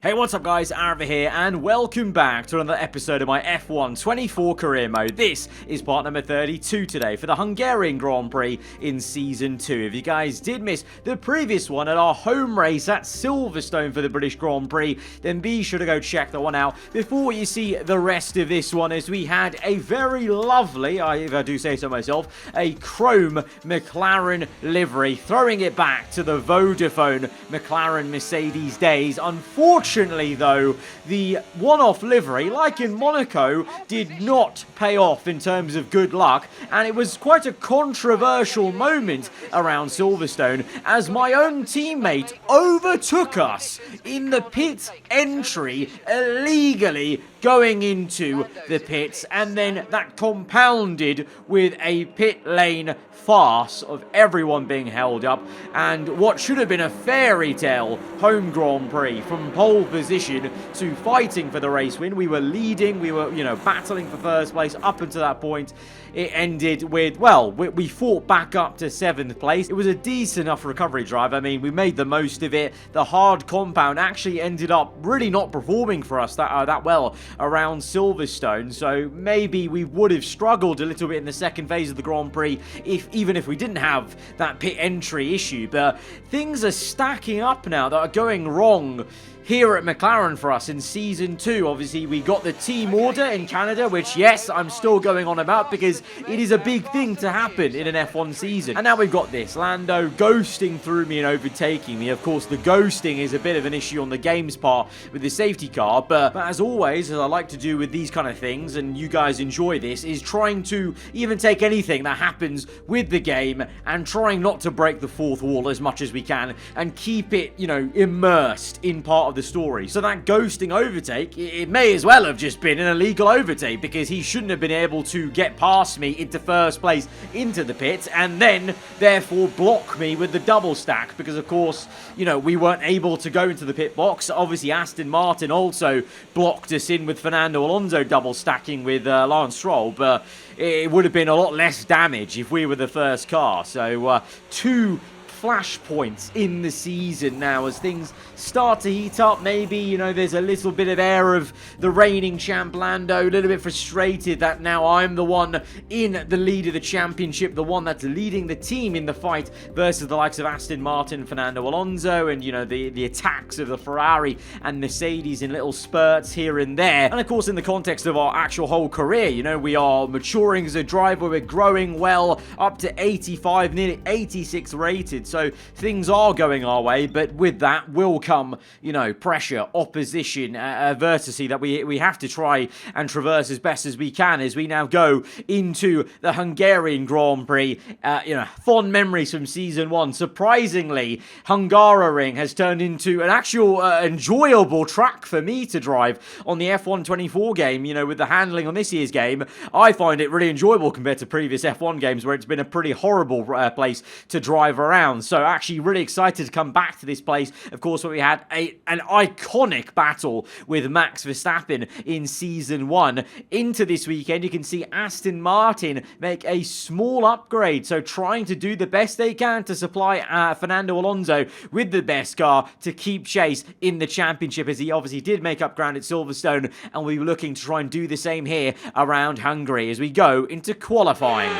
Hey, what's up guys, aarava here, and welcome back to another episode of my F1 24 career mode. This is part number 32 today for the Hungarian Grand Prix in Season 2. If you guys did miss the previous one at our home race at Silverstone for the British Grand Prix, then be sure to go check that one out before you see the rest of this one, as we had a very lovely, if I do say so myself, a chrome McLaren livery, throwing it back to the Vodafone McLaren Mercedes days. Unfortunately, though, the one-off livery, like in Monaco, did not pay off in terms of good luck, and it was quite a controversial moment around Silverstone as my own teammate overtook us in the pit entry illegally going into the pits, and then that compounded with a pit lane farce of everyone being held up, and what should have been a fairy tale home Grand Prix from pole position to fighting for the race win. We were leading, we were, battling for first place up until that point. It ended with, well, we fought back up to 7th place. It was a decent enough recovery drive. I mean, we made the most of it. The hard compound actually ended up really not performing for us that well around Silverstone, so maybe we would have struggled a little bit in the second phase of the Grand Prix even if we didn't have that pit entry issue. But things are stacking up now that are going wrong here at McLaren for us in Season 2. Obviously, we got the team order in Canada, which, yes, I'm still going on about because it is a big thing to happen in an F1 season. And now we've got this, Lando ghosting through me and overtaking me. Of course, the ghosting is a bit of an issue on the game's part with the safety car, but as always, as I like to do with these kind of things, and you guys enjoy this, is trying to even take anything that happens with the game and trying not to break the fourth wall as much as we can and keep it, immersed in part of the story. So that ghosting overtake, it may as well have just been an illegal overtake, because he shouldn't have been able to get past me into first place into the pits and then therefore block me with the double stack, because of course, we weren't able to go into the pit box. Obviously, Aston Martin also blocked us in with Fernando Alonso double stacking with Lance Stroll, but it would have been a lot less damage if we were the first car. So two flashpoints in the season now as things start to heat up. Maybe, there's a little bit of air of the reigning champ Lando, a little bit frustrated that now I'm the one in the lead of the championship, the one that's leading the team in the fight versus the likes of Aston Martin, Fernando Alonso, and, the attacks of the Ferrari and Mercedes in little spurts here and there. And of course, in the context of our actual whole career, we are maturing as a driver, we're growing well, up to 85, nearly 86 rated. So things are going our way, but with that will come, pressure, opposition, adversity that we have to try and traverse as best as we can as we now go into the Hungarian Grand Prix. Fond memories from Season 1. Surprisingly, Hungaroring has turned into an actual enjoyable track for me to drive on the F1 24 game. With the handling on this year's game, I find it really enjoyable compared to previous F1 games where it's been a pretty horrible place to drive around. So actually really excited to come back to this place. Of course, where we had an iconic battle with Max Verstappen in Season 1. Into this weekend, you can see Aston Martin make a small upgrade. So trying to do the best they can to supply Fernando Alonso with the best car to keep chase in the championship, as he obviously did make up ground at Silverstone. And we're looking to try and do the same here around Hungary as we go into qualifying.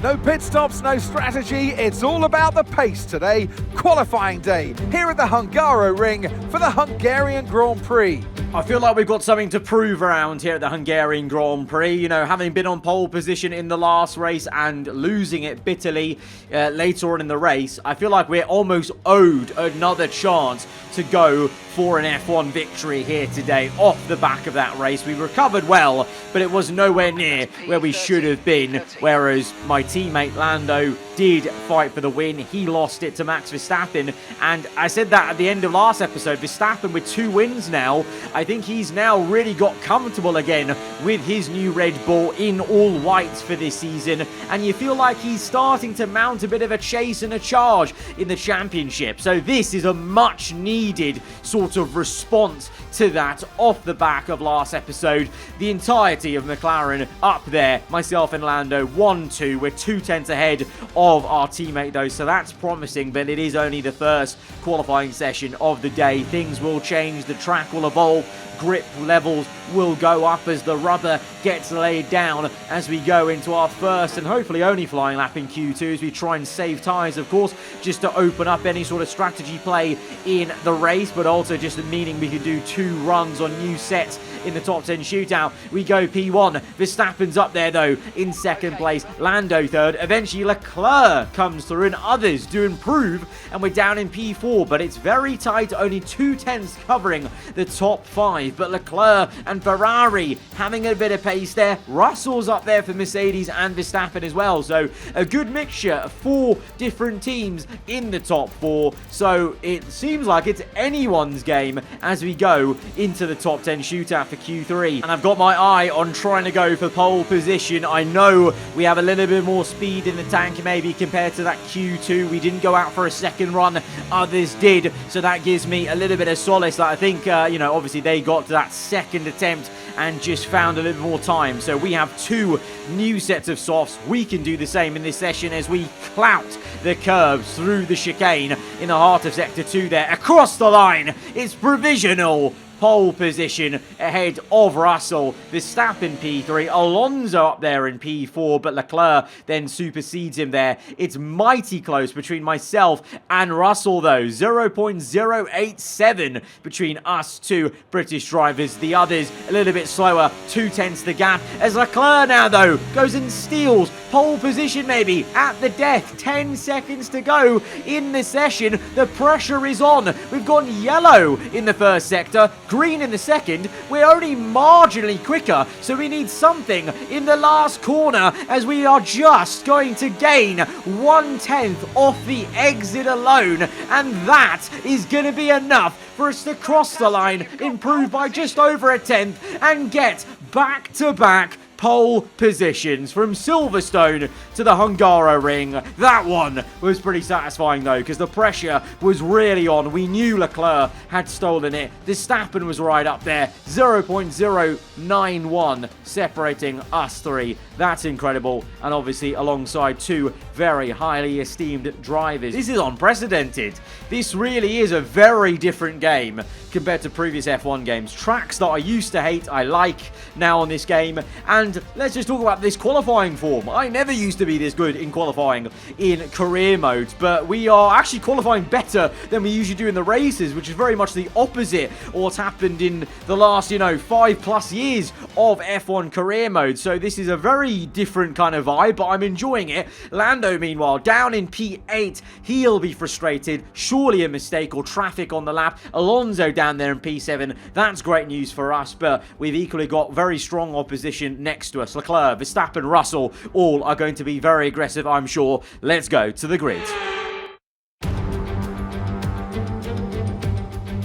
No pit stops, no strategy, it's all about the pace today. Qualifying day here at the Hungaroring for the Hungarian Grand Prix. I feel like we've got something to prove around here at the Hungarian Grand Prix. Having been on pole position in the last race and losing it bitterly later on in the race, I feel like we're almost owed another chance to go for an F1 victory here today off the back of that race. We recovered well, but it was nowhere near where we should have been, whereas my teammate Lando did fight for the win. He lost it to Max Verstappen, and I said that at the end of last episode, Verstappen with 2 wins now. I think he's now really got comfortable again with his new Red Bull in all whites for this season, and you feel like he's starting to mount a bit of a chase and a charge in the championship. So this is a much needed sort of response to that off the back of last episode. The entirety of McLaren up there, myself and Lando 1-2, we're 2 tenths ahead of of our teammate though, so that's promising, but it is only the first qualifying session of the day. Things will change, the track will evolve, grip levels will go up as the rubber gets laid down as we go into our first and hopefully only flying lap in Q2 as we try and save tyres, of course, just to open up any sort of strategy play in the race, but also just meaning we could do 2 runs on new sets in the top 10 shootout. We go P1. Verstappen's up there though in second place, Lando third, eventually Leclerc comes through and others do improve and we're down in P4, but it's very tight, only 2 tenths covering the top 5, but Leclerc and Ferrari having a bit of pace there. Russell's up there for Mercedes and Verstappen as well, so a good mixture of 4 different teams in the top 4, so it seems like it's anyone's game as we go into the top 10 shootout for Q3. And I've got my eye on trying to go for pole position. I know we have a little bit more speed in the tank maybe compared to that Q2. We didn't go out for a second run, others did, so that gives me a little bit of solace that I think, obviously they got to that second attempt and just found a little more time. So we have 2 new sets of softs. We can do the same in this session as we clout the curves through the chicane in the heart of Sector 2 there. Across the line, it's provisional pole position ahead of Russell. Verstappen P3, Alonso up there in P4, but Leclerc then supersedes him there. It's mighty close between myself and Russell though. 0.087 between us 2 British drivers. The others a little bit slower, 2 tenths the gap. As Leclerc now though goes and steals pole position maybe at the death. 10 seconds to go in the session. The pressure is on. We've gone yellow in the first sector, green in the second. We're only marginally quicker, so we need something in the last corner as we are just going to gain 1/10 off the exit alone, and that is going to be enough for us to cross the line, improve by just over a tenth, and get back-to-back pole positions from Silverstone to the Hungaroring. That one was pretty satisfying though, because the pressure was really on. We knew Leclerc had stolen it. Verstappen was right up there. 0.091 separating us 3. That's incredible. And obviously alongside 2 very highly esteemed drivers. This is unprecedented. This really is a very different game compared to previous F1 games. Tracks that I used to hate, I like now on this game. And let's just talk about this qualifying form. I never used to be this good in qualifying in career modes, but we are actually qualifying better than we usually do in the races, which is very much the opposite of what's happened in the last, 5+ years of F1 career mode. So this is a very different kind of vibe, but I'm enjoying it. Lando, meanwhile, down in P8. He'll be frustrated. Surely a mistake or traffic on the lap. Alonso down there in P7. That's great news for us, but we've equally got very strong opposition next to us. Leclerc, Verstappen, Russell, all are going to be very aggressive, I'm sure. Let's go to the grid.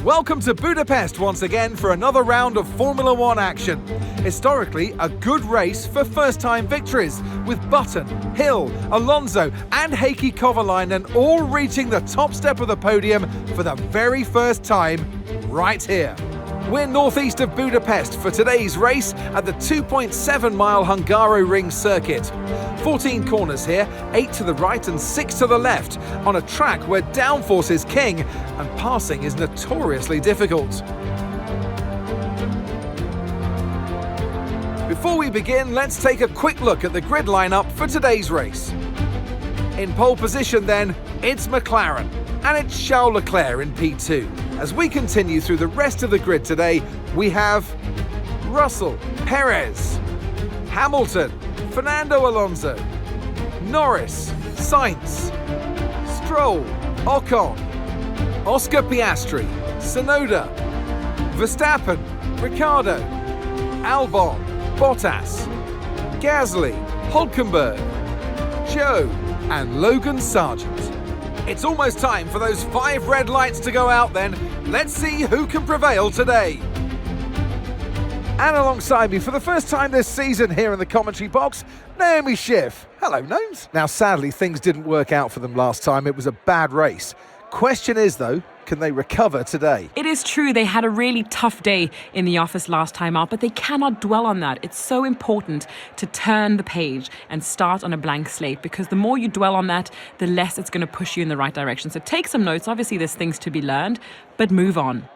Welcome to Budapest once again for another round of Formula 1 action. Historically, a good race for first-time victories, with Button, Hill, Alonso and Heikki Kovalainen all reaching the top step of the podium for the very first time right here. We're northeast of Budapest for today's race at the 2.7-mile Hungaroring circuit. 14 corners here, 8 to the right and 6 to the left, on a track where downforce is king and passing is notoriously difficult. Before we begin, let's take a quick look at the grid lineup for today's race. In pole position then, it's McLaren, and it's Charles Leclerc in P2. As we continue through the rest of the grid today, we have Russell, Perez, Hamilton, Fernando Alonso, Norris, Sainz, Stroll, Ocon, Oscar Piastri, Tsunoda, Verstappen, Ricciardo, Albon, Bottas, Gasly, Hülkenberg, Joe and Logan Sargent. It's almost time for those 5 red lights to go out then. Let's see who can prevail today. And alongside me for the first time this season here in the commentary box, Naomi Schiff. Hello, Gnomes. Now, sadly, things didn't work out for them last time. It was a bad race. Question is, though, Can they recover today? It is true they had a really tough day in the office last time out, but they cannot dwell on that. It's so important to turn the page and start on a blank slate, because the more you dwell on that, the less it's going to push you in the right direction. So take some notes. Obviously, there's things to be learned, but move on.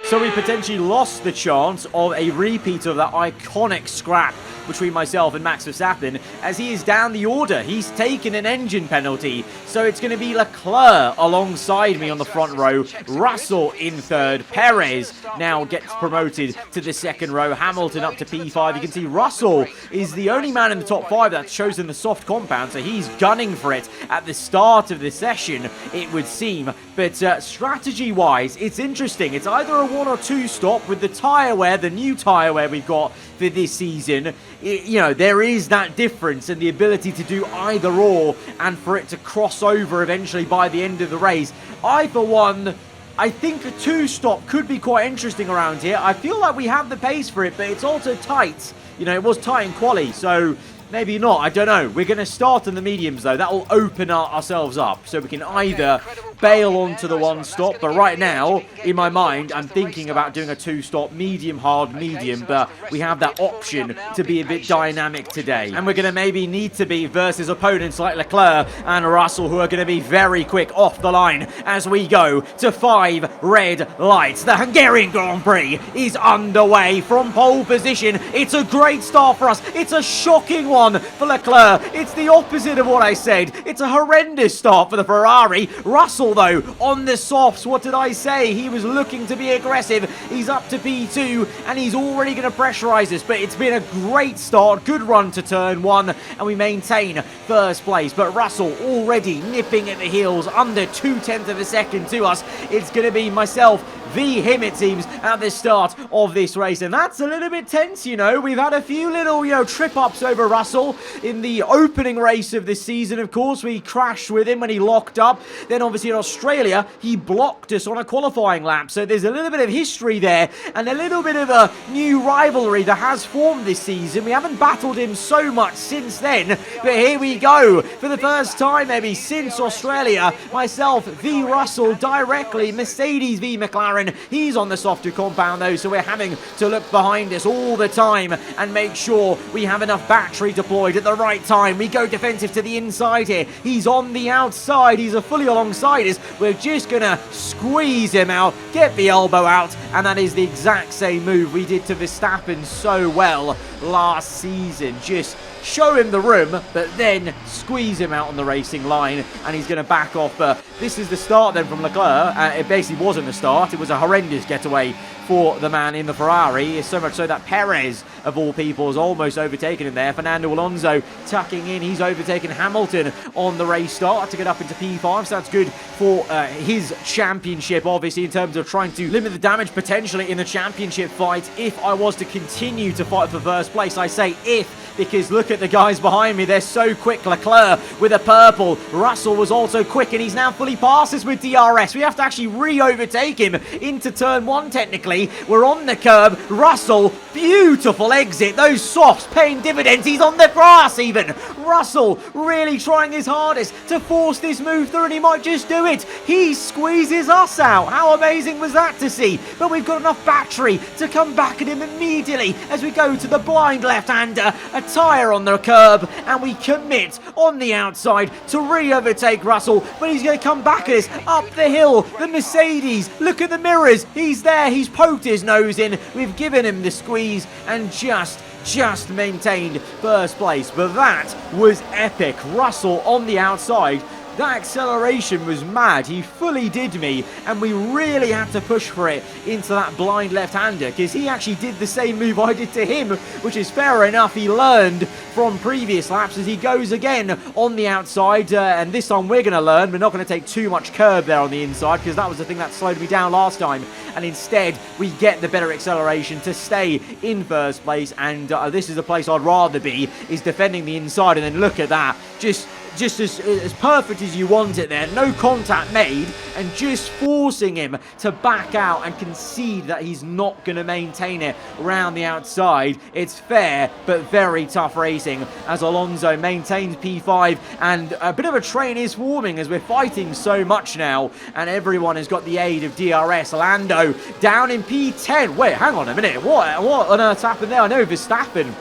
So we potentially lost the chance of a repeat of that iconic scrap between myself and Max Verstappen, as he is down the order. He's taken an engine penalty, so it's going to be Leclerc alongside me on the front row, Russell in third, Perez now gets promoted to the second row, Hamilton up to P5. You can see Russell is the only man in the top 5 that's chosen the soft compound, so he's gunning for it at the start of the session, it would seem. But strategy-wise, it's interesting. It's either a 1 or 2 stop with the tyre wear, the new tyre wear we've got for this season. There is that difference and the ability to do either or, and for it to cross over eventually by the end of the race. I, for one, I think a 2 stop could be quite interesting around here. I feel like we have the pace for it, but it's also tight. It was tight in quali, so maybe not. I don't know. We're going to start in the mediums, though. That will open ourselves up, so we can either bail onto the 1 stop, but right now, in my mind, I'm thinking about doing a 2 stop, medium, hard, medium, but we have that option to be a bit dynamic today. And we're going to maybe need to be versus opponents like Leclerc and Russell, who are going to be very quick off the line as we go to 5 red lights. The Hungarian Grand Prix is underway from pole position. It's a great start for us. It's a shocking one for Leclerc. It's the opposite of what I said. It's a horrendous start for the Ferrari. Russell, though, on the softs, what did I say? He was looking to be aggressive. He's up to P2, and he's already going to pressurize us, but it's been a great start. Good run to turn 1, and we maintain first place. But Russell already nipping at the heels, under 0.2 of a second to us. It's going to be myself v him, it seems, at the start of this race, and that's a little bit tense. We've had a few little trip-ups over Russell in the opening race of this season. Of course, we crashed with him when he locked up. Then obviously in Australia, he blocked us on a qualifying lap, so there's a little bit of history there and a little bit of a new rivalry that has formed this season. We haven't battled him so much since then, but here we go for the first time maybe since Australia. Myself v Russell directly, Mercedes v McLaren. He's on the softer compound, though, so we're having to look behind us all the time and make sure we have enough battery deployed at the right time. We go defensive to the inside here. He's on the outside. He's fully alongside us. We're just going to squeeze him out, get the elbow out, and that is the exact same move we did to Verstappen so well last season. Just show him the room, but then squeeze him out on the racing line, and he's going to back off. But this is the start then from Leclerc. It basically wasn't the start. It was a horrendous getaway for the man in the Ferrari. So much so that Perez, of all people, has almost overtaken him there. Fernando Alonso tucking in. He's overtaken Hamilton on the race start to get up into P5. So that's good for his championship, obviously, in terms of trying to limit the damage potentially in the championship fight. If I was to continue to fight for first place, I say if, because look at the guys behind me. They're so quick. Leclerc with a purple. Russell was also quick, and he's now fully past us with DRS. We have to actually re-overtake him into turn 1, technically. We're on the curb. Russell, beautiful exit. Those softs paying dividends. He's on the grass even. Russell really trying his hardest to force this move through, and he might just do it. He squeezes us out. How amazing was that to see? But we've got enough battery to come back at him immediately as we go to the blind left-hander. A tyre on the curb, and we commit on the outside to re-overtake Russell, but he's going to come back at us up the hill. The Mercedes, look at the mirrors. He's there. He's poked his nose in. We've given him the squeeze and just maintained first place. But that was epic. Russell on the outside. That acceleration was mad. He fully did me, and we really had to push for it into that blind left-hander, because he actually did the same move I did to him, which is fair enough. He learned from previous laps as he goes again on the outside, and this time we're going to learn. We're not going to take too much curb there on the inside, because that was the thing that slowed me down last time, and instead we get the better acceleration to stay in first place. And this is the place I'd rather be, is defending the inside. And then look at that, just just as perfect as you want it there. No contact made, and just forcing him to back out and concede that he's not going to maintain it around the outside. It's fair, but very tough racing as Alonso maintains P5, and a bit of a train is forming as we're fighting so much now, and everyone has got the aid of DRS. Lando down in P10. Wait, hang on a minute. What on earth's happened there? I know Verstappen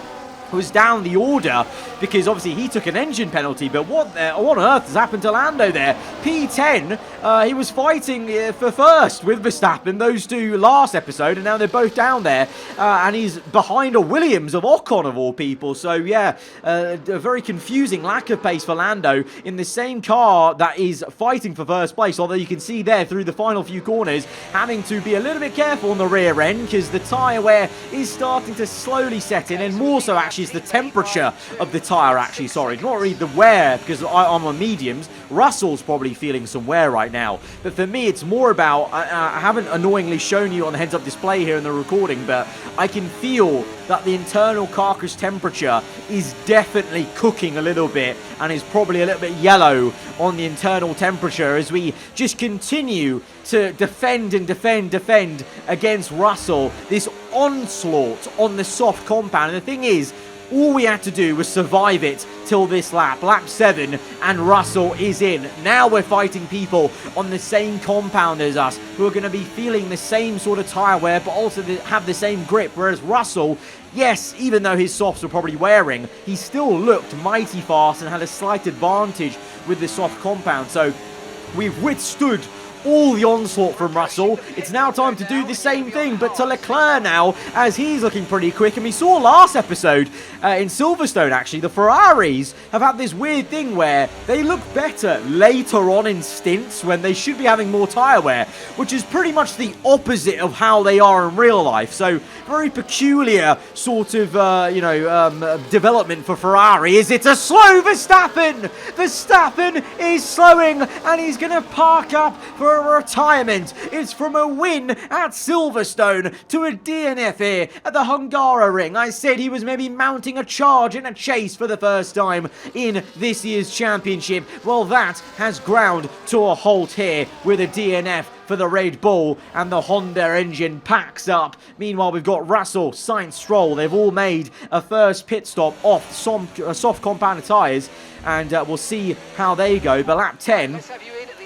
was down the order because obviously he took an engine penalty, but what on earth has happened to Lando there? P10, he was fighting for first with Verstappen, those two last episode, and now they're both down there, and he's behind a Williams of Ocon of all people. So yeah, a very confusing lack of pace for Lando in the same car that is fighting for first place, although you can see there through the final few corners having to be a little bit careful on the rear end because the tyre wear is starting to slowly set in, and more so actually is the temperature of the tyre actually, sorry, not really the wear, because I'm on mediums. Russell's probably feeling some wear right now, but for me it's more about, I haven't annoyingly shown you on the heads-up display here in the recording, but I can feel that the internal carcass temperature is definitely cooking a little bit and is probably a little bit yellow on the internal temperature as we just continue to defend against Russell, this onslaught on the soft compound. And the thing is, all we had to do was survive it till this lap 7, and Russell is in. Now we're fighting people on the same compound as us, who are going to be feeling the same sort of tyre wear, but also have the same grip, whereas Russell, yes, even though his softs were probably wearing, he still looked mighty fast and had a slight advantage with the soft compound. So we've withstood all the onslaught from Russell. It's now time to do the same thing, but to Leclerc now, as he's looking pretty quick. And we saw last episode in Silverstone, actually, the Ferraris have had this weird thing where they look better later on in stints when they should be having more tyre wear, which is pretty much the opposite of how they are in real life. So very peculiar sort of, development for Ferrari. Is it a slow Verstappen? Verstappen is slowing, and he's going to park up for a retirement. It's from a win at Silverstone to a DNF here at the Hungarian. I said he was maybe mounting a charge in a chase for the first time in this year's championship. Well, that has ground to a halt here with a DNF for the Red Bull, and the Honda engine packs up. Meanwhile, we've got Russell, Sainz, Stroll. They've all made a first pit stop off soft compound tyres, and we'll see how they go. But lap 10,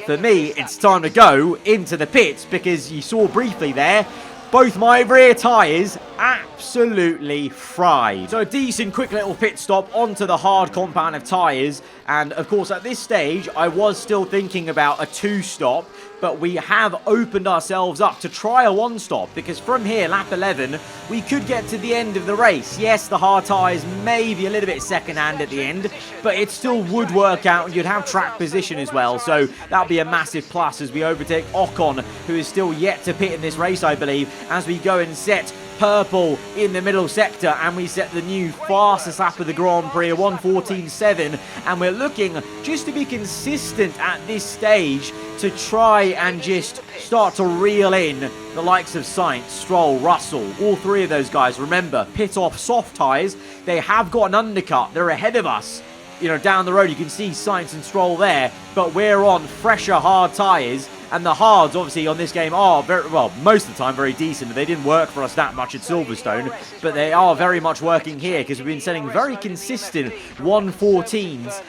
for me, it's time to go into the pits, because you saw briefly there, both my rear tyres absolutely fried. So a decent quick little pit stop onto the hard compound of tyres, and of course at this stage I was still thinking about a 2-stop, but we have opened ourselves up to try a 1-stop, because from here, lap 11, we could get to the end of the race. Yes, the hard tyres may be a little bit second-hand at the end, but it still would work out, and you'd have track position as well, so that'll be a massive plus as we overtake Ocon, who is still yet to pit in this race, I believe, as we go and set purple in the middle sector, and we set the new fastest lap of the Grand Prix, 1:14.7, and we're looking just to be consistent at this stage to try and just start to reel in the likes of Sainz, Stroll, Russell, all three of those guys. Remember, pit off soft tyres, they have got an undercut, they're ahead of us. You know, down the road you can see Sainz and Stroll there, but we're on fresher hard tyres, and the hards obviously on this game are very, well, most of the time very decent. They didn't work for us that much at Silverstone, but they are very much working here, because we've been setting very consistent 1:14s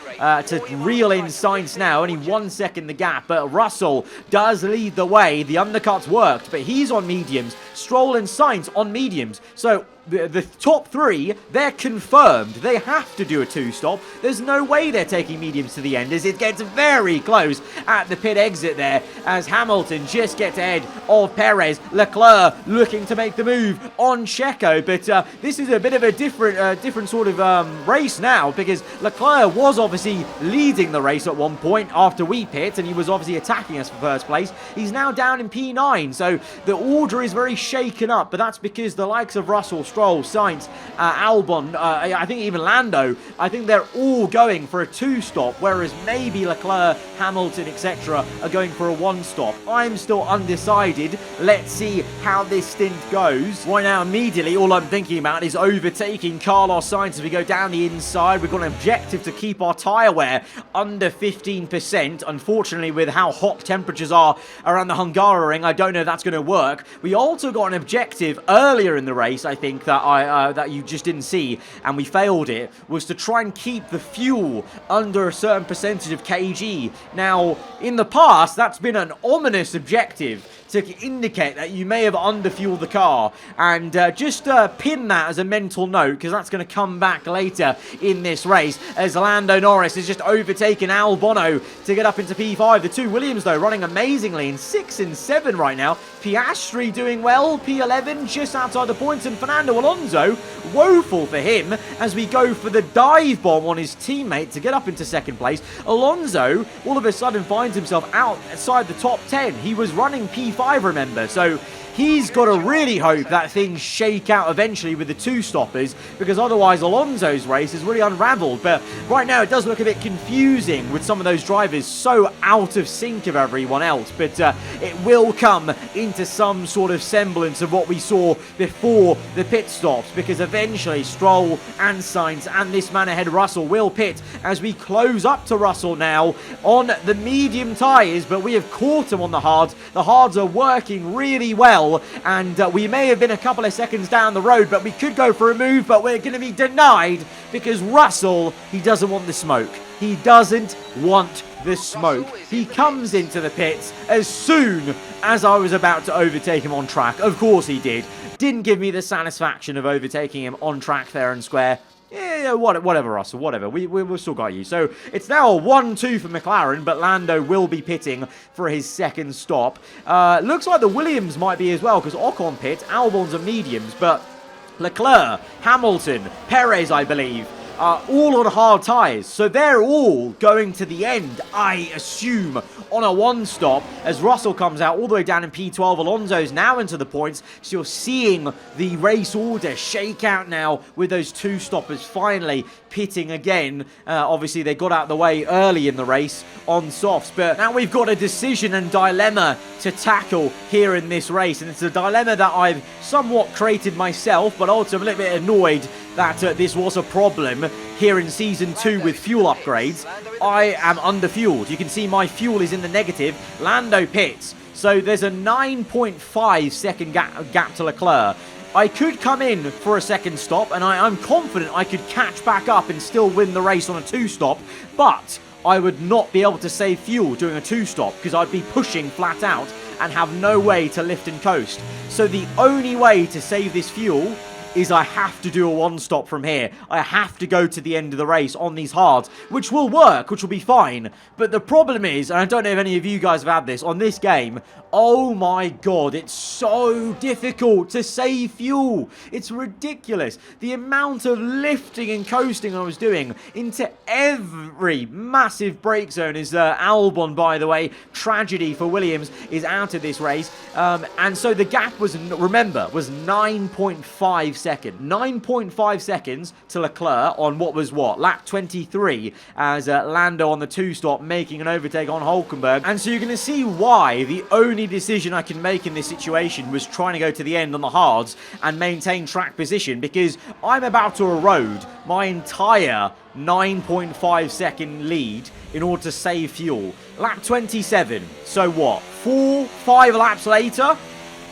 to reel in Sainz now, only 1 second the gap, but Russell does lead the way. The undercuts worked, but he's on mediums, Stroll and Sainz on mediums, so the top three, they're confirmed. They have to do a 2-stop. There's no way they're taking mediums to the end, as it gets very close at the pit exit there, as Hamilton just gets ahead of Perez. Leclerc looking to make the move on Checo, but this is a bit of a different sort of race now, because Leclerc was obviously leading the race at one point after we pit, and he was obviously attacking us for first place. He's now down in P9, so the order is very shaken up, but that's because the likes of Russell, Stroll, Sainz, Albon, I think even Lando, I think they're all going for a 2-stop, whereas maybe Leclerc, Hamilton, etc. are going for a 1-stop. I'm still undecided. Let's see how this stint goes. Right now, immediately, all I'm thinking about is overtaking Carlos Sainz as we go down the inside. We've got an objective to keep our tyre wear under 15%. Unfortunately, with how hot temperatures are around the Hungary ring, I don't know if that's going to work. We also got an objective earlier in the race, I think, that you just didn't see, and we failed it, was to try and keep the fuel under a certain percentage of kg. Now, in the past, that's been an ominous objective to indicate that you may have underfueled the car, and just pin that as a mental note, because that's going to come back later in this race, as Lando Norris has just overtaken Albon to get up into P5. The two Williams, though, running amazingly in 6 and 7 right now. Piastri doing well, P11 just outside the points, and Fernando Alonso, woeful for him, as we go for the dive bomb on his teammate to get up into second place. Alonso all of a sudden finds himself outside the top 10. He was running P5, remember, so he's got to really hope that things shake out eventually with the 2-stoppers, because otherwise Alonso's race is really unraveled. But right now it does look a bit confusing with some of those drivers so out of sync of everyone else. But it will come into some sort of semblance of what we saw before the pit stops, because eventually Stroll and Sainz and this man ahead Russell will pit as we close up to Russell now on the medium tyres, but we have caught him on the hards. The hards are working really well, and we may have been a couple of seconds down the road, but we could go for a move, but we're going to be denied because Russell, he doesn't want the smoke. He doesn't want the smoke. He comes into the pits as soon as I was about to overtake him on track. Of course he did. Didn't give me the satisfaction of overtaking him on track fair and square. Yeah, whatever, Russell, whatever. We've still got you. So it's now a 1-2 for McLaren, but Lando will be pitting for his second stop. Looks like the Williams might be as well, because Ocon pit, Albon's are mediums, but Leclerc, Hamilton, Perez, I believe, all on hard tyres. So they're all going to the end, I assume, on a 1-stop, as Russell comes out all the way down in P12. Alonso's now into the points, so you're seeing the race order shake out now with those 2-stoppers finally pitting again. Obviously, they got out of the way early in the race on softs, but now we've got a decision and dilemma to tackle here in this race, and it's a dilemma that I've somewhat created myself, but also I'm a little bit annoyed that this was a problem here in Season 2 with fuel upgrades. I am underfueled. You can see my fuel is in the negative. Lando pits, so there's a 9.5 second gap to Leclerc. I could come in for a second stop, and I'm confident I could catch back up and still win the race on a 2-stop, but I would not be able to save fuel doing a 2-stop, because I'd be pushing flat out and have no way to lift and coast. So the only way to save this fuel is I have to do a 1-stop from here. I have to go to the end of the race on these hards, which will work, which will be fine. But the problem is, and I don't know if any of you guys have had this, on this game, oh my god, it's so difficult to save fuel. It's ridiculous. The amount of lifting and coasting I was doing into every massive brake zone is Albon, by the way. Tragedy for Williams, is out of this race. And so the gap was, remember, was 9.5 seconds. 9.5 seconds to Leclerc on lap 23, as Lando on the 2-stop making an overtake on Hulkenberg. And so you're going to see why the only decision I can make in this situation was trying to go to the end on the hards and maintain track position, because I'm about to erode my entire 9.5 second lead in order to save fuel. Lap 27, so what, 4-5 laps later,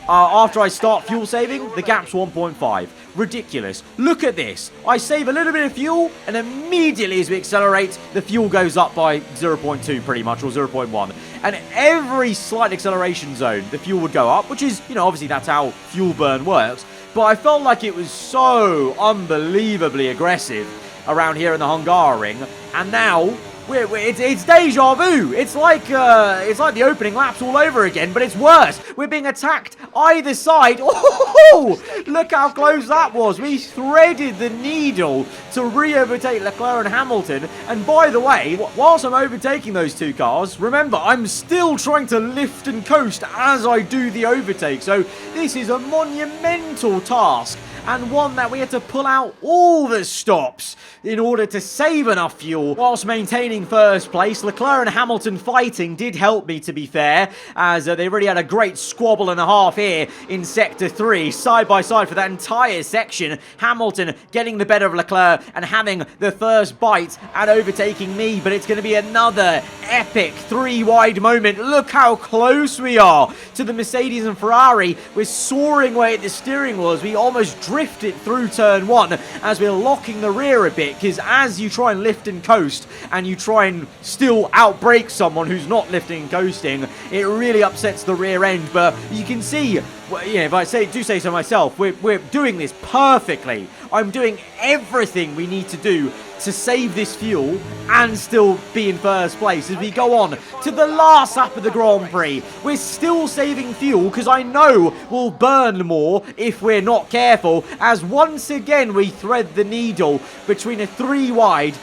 after I start fuel saving, the gap's 1.5. Ridiculous. Look at this. I save a little bit of fuel, and immediately as we accelerate, the fuel goes up by 0.2 pretty much, or 0.1. And every slight acceleration zone, the fuel would go up, which is, you know, obviously that's how fuel burn works. But I felt like it was so unbelievably aggressive around here in the Hungary ring, and now it's deja vu. It's like the opening laps all over again, but it's worse. We're being attacked either side. Oh, look how close that was. We threaded the needle to re-overtake Leclerc and Hamilton. And by the way, whilst I'm overtaking those two cars, remember, I'm still trying to lift and coast as I do the overtake. So this is a monumental task. and one that we had to pull out all the stops in order to save enough fuel whilst maintaining first place. Leclerc and Hamilton fighting did help me, to be fair, as they really had a great squabble and a half here in Sector 3, side by side for that entire section. Hamilton getting the better of Leclerc and having the first bite and overtaking me, but it's going to be another epic 3-wide moment. Look how close we are to the Mercedes and Ferrari. We're soaring away at the steering wheel as we almost drift it through turn 1 as we're locking the rear a bit, because as you try and lift and coast and you try and still outbrake someone who's not lifting and coasting, it really upsets the rear end. But you can see, if I do say so myself, we're doing this perfectly. I'm doing everything we need to do to save this fuel and still be in first place as we go on to the last lap of the Grand Prix. We're still saving fuel because I know we'll burn more if we're not careful, as once again we thread the needle between a 3-wide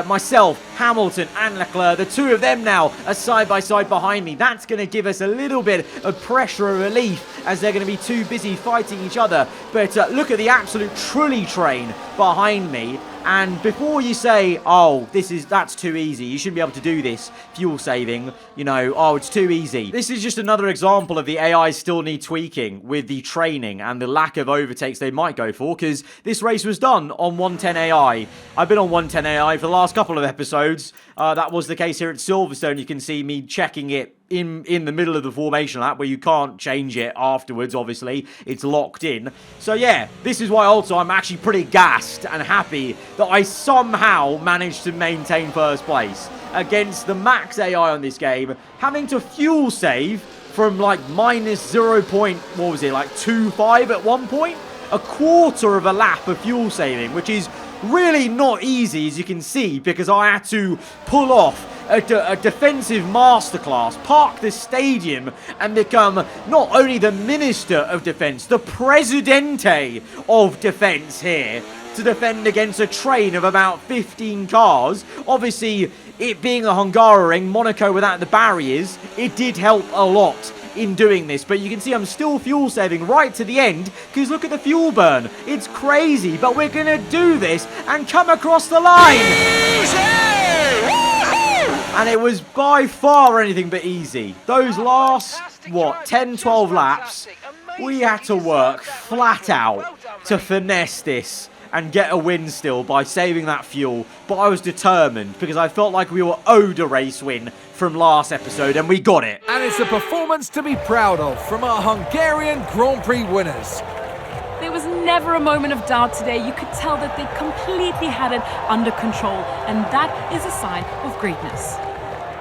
myself, Hamilton and Leclerc. The two of them now are side by side behind me. That's going to give us a little bit of pressure and relief as they're going to be too busy fighting each other. But look at the absolute trolley train behind me. And before you say, oh, that's too easy, you shouldn't be able to do this, fuel saving, oh, it's too easy. This is just another example of the AI still need tweaking with the training and the lack of overtakes they might go for, because this race was done on 110 AI. I've been on 110 AI for the last couple of episodes. That was the case here at Silverstone. You can see me checking it in the middle of the formation lap, where you can't change it afterwards, obviously. It's locked in. So yeah, this is why also I'm actually pretty gassed and happy that I somehow managed to maintain first place against the max AI on this game, having to fuel save from like minus 0.25 at one point. A quarter of a lap of fuel saving, which is really not easy, as you can see, because I had to pull off a defensive masterclass, park the stadium, and become not only the Minister of Defence, the Presidente of Defence here, to defend against a train of about 15 cars. Obviously, it being a Hungarian, Monaco without the barriers, it did help a lot in doing this, but you can see I'm still fuel saving right to the end, because look at the fuel burn. It's crazy, but we're gonna do this and come across the line. And it was by far anything but easy. Those last, 10-12 laps, we had to work flat out to finesse this and get a win still by saving that fuel. But I was determined because I felt like we were owed a race win from last episode, and we got it. And it's a performance to be proud of from our Hungarian Grand Prix winners. There was never a moment of doubt today. You could tell that they completely had it under control, and that is a sign of greatness.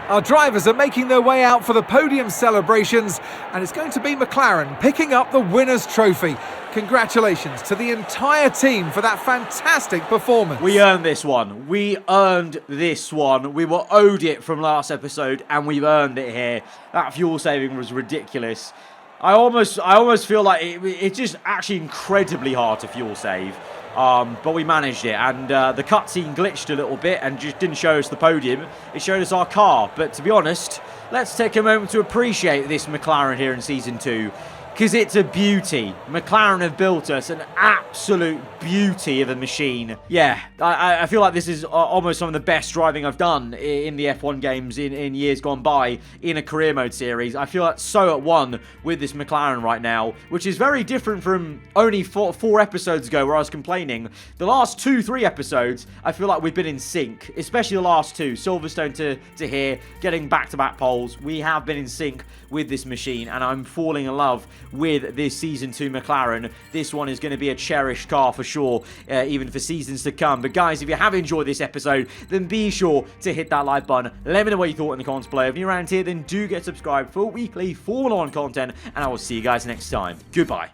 Our drivers are making their way out for the podium celebrations, and it's going to be McLaren picking up the winner's trophy. Congratulations to the entire team for that fantastic performance. We earned this one. We earned this one. We were owed it from last episode, and we've earned it here. That fuel saving was ridiculous. I almost feel like it's just actually incredibly hard to fuel save. But we managed it, and the cutscene glitched a little bit and just didn't show us the podium. It showed us our car. But to be honest, let's take a moment to appreciate this McLaren here in Season 2, because it's a beauty. McLaren have built us an absolute beauty of a machine. Yeah, I feel like this is almost some of the best driving I've done in the F1 games in years gone by in a career mode series. I feel like so at one with this McLaren right now, which is very different from only four episodes ago where I was complaining. The last 2-3 episodes, I feel like we've been in sync, especially the last two, Silverstone to here, getting back-to-back poles. We have been in sync with this machine, and I'm falling in love with this Season 2 McLaren. This one is going to be a cherished car for sure, even for seasons to come. But guys, if you have enjoyed this episode, then be sure to hit that like button. Let me know what you thought in the comments below. If you're around here, then do get subscribed for weekly Formula 1 content, and I will see you guys next time. Goodbye.